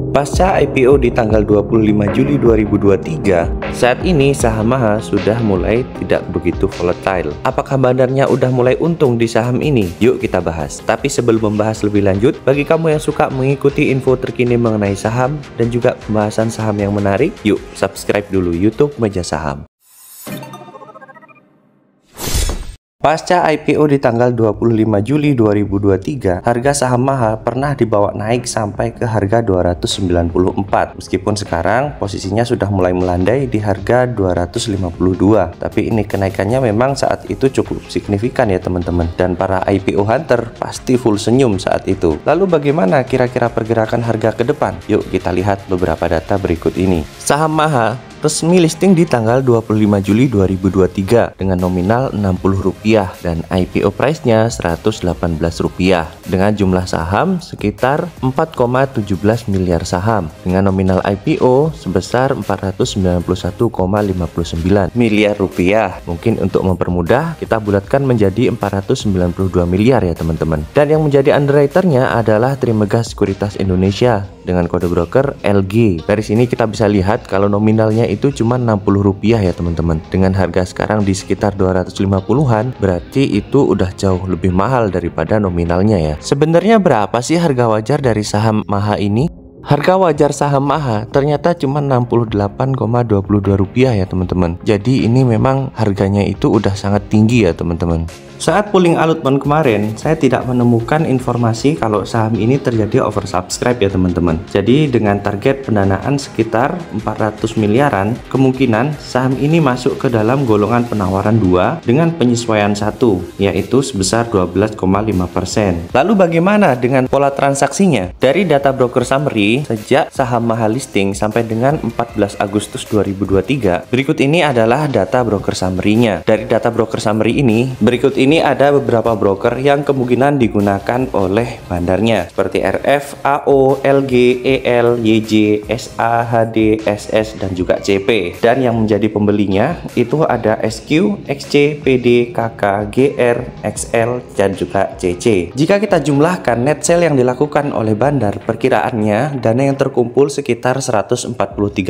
Pasca IPO di tanggal 25 Juli 2023, saat ini saham MAHA sudah mulai tidak begitu volatile. Apakah bandarnya udah mulai untung di saham ini? Yuk kita bahas. Tapi sebelum membahas lebih lanjut, bagi kamu yang suka mengikuti info terkini mengenai saham dan juga pembahasan saham yang menarik, yuk subscribe dulu YouTube Meja Saham. Pasca IPO di tanggal 25 Juli 2023, harga saham MAHA pernah dibawa naik sampai ke harga 294. Meskipun sekarang posisinya sudah mulai melandai di harga 252. Tapi ini kenaikannya memang saat itu cukup signifikan ya teman-teman. Dan para IPO hunter pasti full senyum saat itu. Lalu bagaimana kira-kira pergerakan harga ke depan? Yuk kita lihat beberapa data berikut ini. Saham MAHA resmi listing di tanggal 25 Juli 2023 dengan nominal Rp60 dan IPO price-nya Rp118 dengan jumlah saham sekitar 4,17 miliar saham dengan nominal IPO sebesar Rp491,59 miliar. Mungkin untuk mempermudah kita bulatkan menjadi 492 miliar ya teman-teman. Dan yang menjadi underwriter-nya adalah Trimegah Sekuritas Indonesia dengan kode broker LG. Dari sini kita bisa lihat kalau nominalnya itu cuma Rp60 ya teman-teman. Dengan harga sekarang di sekitar 250-an, berarti itu udah jauh lebih mahal daripada nominalnya ya. Sebenarnya berapa sih harga wajar dari saham MAHA ini? Harga wajar saham MAHA ternyata cuma Rp68,22 ya teman-teman. Jadi ini memang harganya itu udah sangat tinggi ya teman-teman. Saat pooling allotment kemarin, saya tidak menemukan informasi kalau saham ini terjadi oversubscribe ya teman-teman. Jadi dengan target pendanaan sekitar 400 miliaran, kemungkinan saham ini masuk ke dalam golongan penawaran 2 dengan penyesuaian 1, yaitu sebesar 12,5%. Lalu bagaimana dengan pola transaksinya? Dari data broker summary, sejak saham MAHA listing sampai dengan 14 Agustus 2023, berikut ini adalah data broker summary-nya. Dari data broker summary ini, berikut ini ada beberapa broker yang kemungkinan digunakan oleh bandarnya seperti RF, AO, LG, EL, YJ, SA, HD, SS, dan juga CP. Dan yang menjadi pembelinya itu ada SQ, XC, PD, KK, GR, XL, dan juga CC. Jika kita jumlahkan net sale yang dilakukan oleh bandar, perkiraannya dana yang terkumpul sekitar 143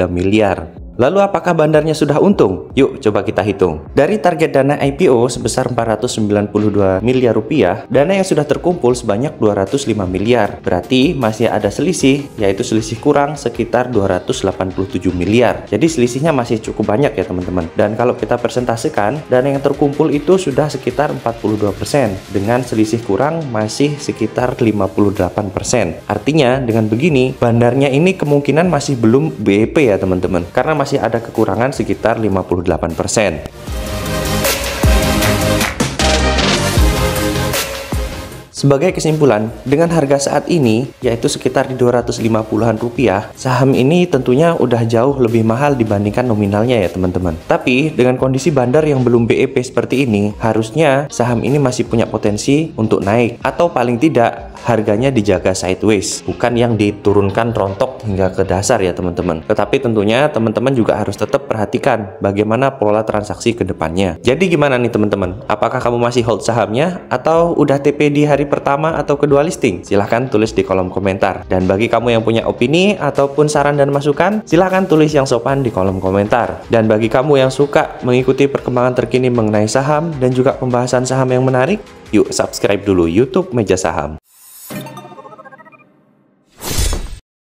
miliar. Lalu apakah bandarnya sudah untung? Yuk coba kita hitung. Dari target dana IPO sebesar Rp492 miliar, dana yang sudah terkumpul sebanyak 205 miliar. Berarti masih ada selisih, yaitu selisih kurang sekitar 287 miliar. Jadi selisihnya masih cukup banyak ya teman-teman. Dan kalau kita persentasekan, dana yang terkumpul itu sudah sekitar 42%, dengan selisih kurang masih sekitar 58%. Artinya dengan begini, bandarnya ini kemungkinan masih belum BEP ya teman-teman, karena masih ada kekurangan sekitar 58%. Sebagai kesimpulan, dengan harga saat ini, yaitu sekitar di 250-an rupiah, saham ini tentunya udah jauh lebih mahal dibandingkan nominalnya ya teman-teman. Tapi, dengan kondisi bandar yang belum BEP seperti ini, harusnya saham ini masih punya potensi untuk naik. Atau paling tidak, harganya dijaga sideways, bukan yang diturunkan rontok hingga ke dasar ya teman-teman. Tetapi tentunya teman-teman juga harus tetap perhatikan bagaimana pola transaksi ke depannya. Jadi gimana nih teman-teman? Apakah kamu masih hold sahamnya? Atau udah TP di hari pertama atau kedua listing? Silahkan tulis di kolom komentar. Dan bagi kamu yang punya opini ataupun saran dan masukan, silahkan tulis yang sopan di kolom komentar. Dan bagi kamu yang suka mengikuti perkembangan terkini mengenai saham dan juga pembahasan saham yang menarik, yuk subscribe dulu YouTube Meja Saham.